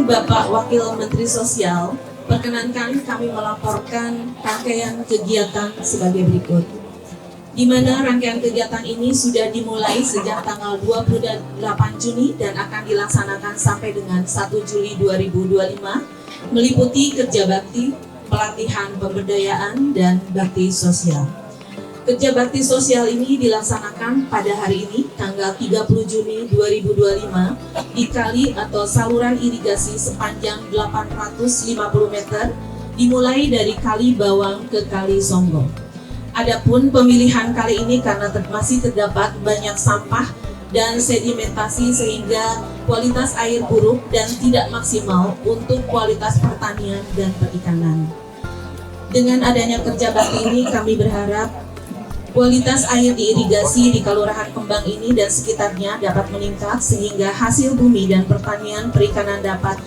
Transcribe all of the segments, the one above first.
Bapak Wakil Menteri Sosial, perkenankan kami melaporkan rangkaian kegiatan sebagai berikut. Di mana rangkaian kegiatan ini sudah dimulai sejak tanggal 28 Juni dan akan dilaksanakan sampai dengan 1 Juli 2025, meliputi kerja bakti, pelatihan pemberdayaan, dan bakti sosial. Kerja bakti sosial ini dilaksanakan pada hari ini, tanggal 30 Juni 2025, di kali atau saluran irigasi sepanjang 850 meter, dimulai dari Kali Bawang ke Kali Songgong. Adapun pemilihan kali ini karena masih terdapat banyak sampah dan sedimentasi sehingga kualitas air buruk dan tidak maksimal untuk kualitas pertanian dan perikanan. Dengan adanya kerja bakti ini, kami berharap kualitas air di irigasi di Kelurahan Kembang ini dan sekitarnya dapat meningkat sehingga hasil bumi dan pertanian perikanan dapat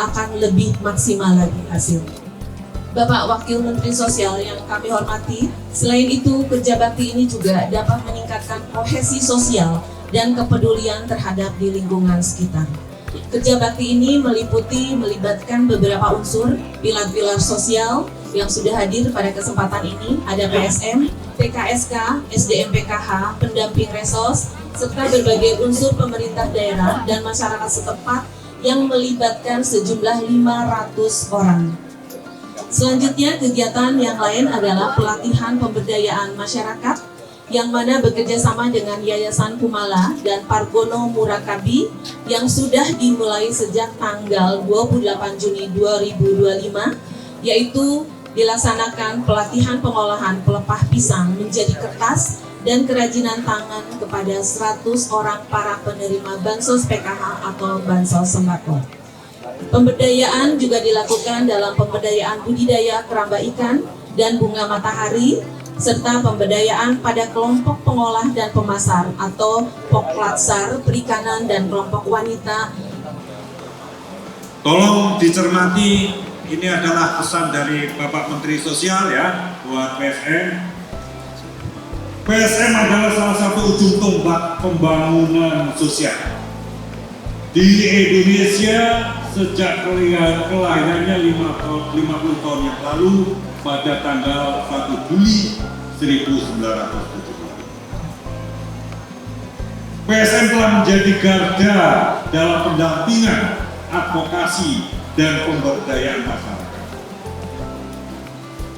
akan lebih maksimal lagi hasil. Bapak Wakil Menteri Sosial yang kami hormati, selain itu kerja bakti ini juga dapat meningkatkan kohesi sosial dan kepedulian terhadap di lingkungan sekitar. Kerja bakti ini melibatkan beberapa unsur pilar-pilar sosial yang sudah hadir pada kesempatan ini, ada PSM, PKSK, SDM PKH, pendamping resos, serta berbagai unsur pemerintah daerah dan masyarakat setempat yang melibatkan sejumlah 500 orang. Selanjutnya, kegiatan yang lain adalah pelatihan pemberdayaan masyarakat yang mana bekerja sama dengan Yayasan Kumala dan Pargono Murakabi yang sudah dimulai sejak tanggal 28 Juni 2025, yaitu dilaksanakan pelatihan pengolahan pelepah pisang menjadi kertas dan kerajinan tangan kepada 100 orang para penerima bansos PKH atau bansos sembako. Pemberdayaan juga dilakukan dalam pemberdayaan budidaya keramba ikan dan bunga matahari, serta pemberdayaan pada kelompok pengolah dan pemasar atau Poklatsar perikanan dan kelompok wanita. Tolong dicermati, ini adalah pesan dari Bapak Menteri Sosial ya buat PSM. PSM adalah salah satu ujung tombak pembangunan sosial di Indonesia sejak kelahirannya 50 tahun yang lalu pada tanggal 1 Juli 1970. PSM telah menjadi garda dalam pendampingan, advokasi, dan pemberdayaan masyarakat,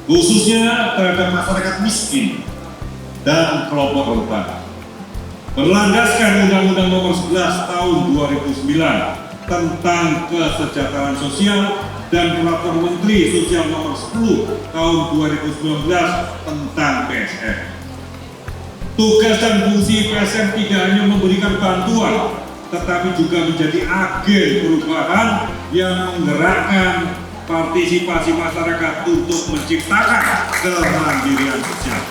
khususnya terhadap masyarakat miskin dan kelompok rentan. Berlandaskan Undang-Undang Nomor 11 Tahun 2009 tentang kesejahteraan sosial dan Peraturan Menteri Sosial Nomor 10 Tahun 2019 tentang PSM. Tugas dan fungsi PSM tidak hanya memberikan bantuan, tetapi juga menjadi agen perubahan yang menggerakkan partisipasi masyarakat untuk menciptakan kemandirian sosial.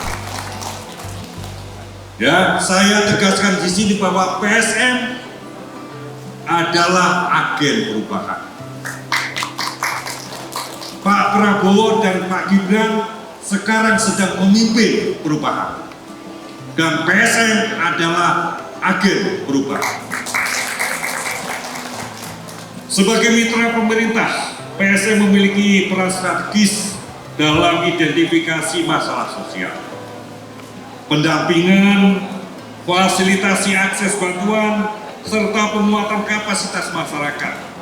Ya, saya tegaskan di sini bahwa PSM adalah agen perubahan. Pak Prabowo dan Pak Gibran sekarang sedang memimpin perubahan, dan PSM adalah agen perubahan. Sebagai mitra pemerintah, PSM memiliki peran strategis dalam identifikasi masalah sosial, pendampingan, fasilitasi akses bantuan, serta penguatan kapasitas masyarakat.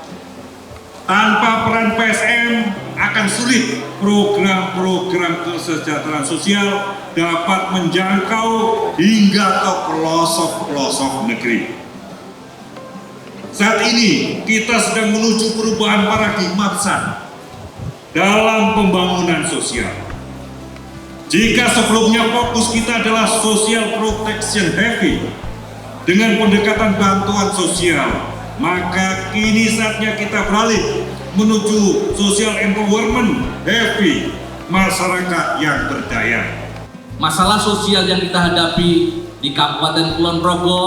Tanpa peran PSM, akan sulit program-program kesejahteraan sosial dapat menjangkau hingga ke pelosok-pelosok negeri. Saat ini kita sedang menuju perubahan paradigma besar dalam pembangunan sosial. Jika sebelumnya fokus kita adalah social protection heavy dengan pendekatan bantuan sosial, maka kini saatnya kita beralih menuju social empowerment heavy, masyarakat yang berdaya. Masalah sosial yang kita hadapi di Kabupaten Kulon Progo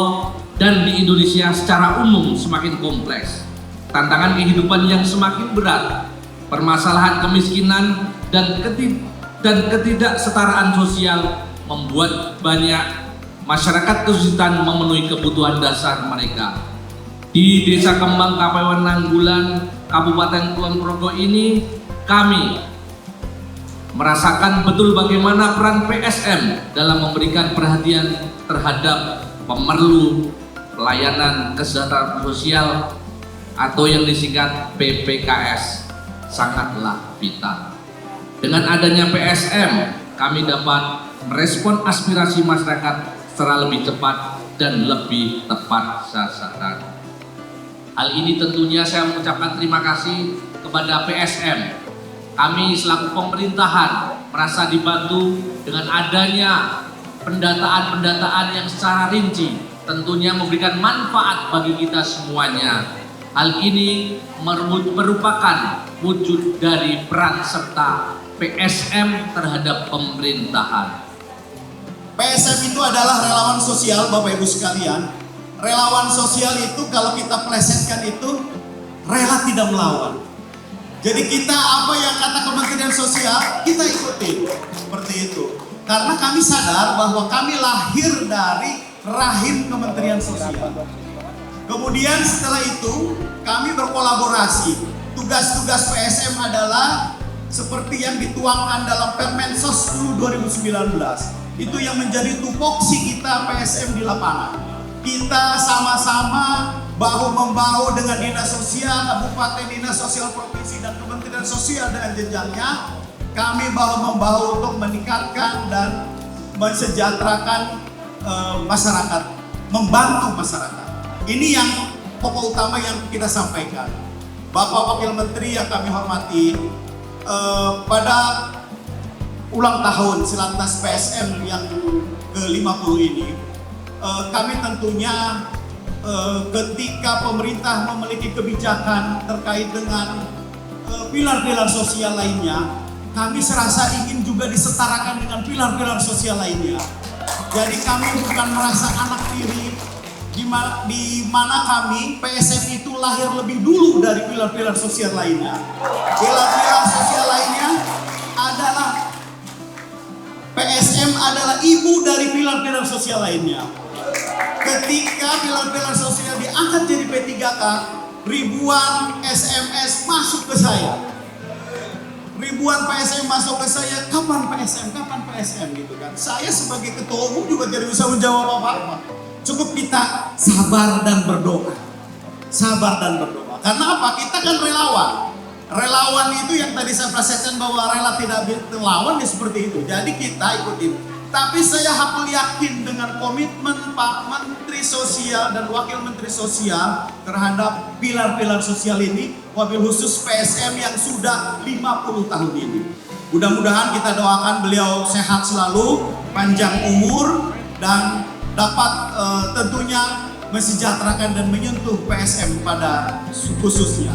dan di Indonesia secara umum semakin kompleks. Tantangan kehidupan yang semakin berat, permasalahan kemiskinan dan ketidaksetaraan sosial membuat banyak masyarakat kesulitan memenuhi kebutuhan dasar mereka. Di Desa Kembang Kapewan Nanggulan Kabupaten Kulon Progo ini kami merasakan betul bagaimana peran PSM dalam memberikan perhatian terhadap pemerlu pelayanan kesejahteraan sosial atau yang disingkat PPKS sangatlah vital. Dengan adanya PSM, kami dapat merespon aspirasi masyarakat secara lebih cepat dan lebih tepat sasaran. Hal ini tentunya saya mengucapkan terima kasih kepada PSM. Kami selaku pemerintahan merasa dibantu dengan adanya pendataan yang secara rinci tentunya memberikan manfaat bagi kita semuanya. Hal ini merupakan wujud dari peran serta PSM terhadap pemerintahan. PSM itu adalah relawan sosial, Bapak Ibu sekalian. Relawan sosial itu kalau kita plesetkan itu rela tidak melawan. Jadi kita apa yang kata Kementerian Sosial kita ikuti seperti itu. Karena kami sadar bahwa kami lahir dari rahim Kementerian Sosial. Kemudian setelah itu kami berkolaborasi. Tugas-tugas PSM adalah seperti yang dituangkan dalam Permensos 10 2019. Itu yang menjadi tupoksi kita PSM di lapangan. Kita sama-sama bahu-membahu dengan Dinas Sosial, Kabupaten, Dinas Sosial Provinsi, dan Kementerian Sosial dengan jenjangnya. Kami bahu-membahu untuk meningkatkan dan mensejahterakan masyarakat, membantu masyarakat. Ini yang pokok utama yang kita sampaikan. Bapak Wakil Menteri yang kami hormati, pada ulang tahun Silantas PSM yang ke-50 ini, kami tentunya ketika pemerintah memiliki kebijakan terkait dengan pilar-pilar sosial lainnya, kami serasa ingin juga disetarakan dengan pilar-pilar sosial lainnya. Jadi kami bukan merasa anak tiri, di mana kami PSM itu lahir lebih dulu dari pilar-pilar sosial lainnya. Pilar-pilar sosial lainnya adalah PSM adalah ibu dari pilar-pilar sosial lainnya. Ketika pilar-pilar sosial diangkat jadi P3K, ribuan SMS masuk ke saya. Ribuan PSM masuk ke saya, kapan PSM, kapan PSM gitu kan. Saya sebagai ketua umum juga tidak bisa menjawab apa-apa. Cukup kita sabar dan berdoa. Sabar dan berdoa. Karena apa? Kita kan relawan. Relawan itu yang tadi saya presentasikan bahwa rela tidak melawan ya seperti itu. Jadi kita ikutin. Tapi saya hakul yakin dengan komitmen Pak Menteri Sosial dan Wakil Menteri Sosial terhadap pilar-pilar sosial ini, wabil khusus PSM yang sudah 50 tahun ini. Mudah-mudahan kita doakan beliau sehat selalu, panjang umur, dan dapat tentunya mensejahterakan dan menyentuh PSM pada khususnya.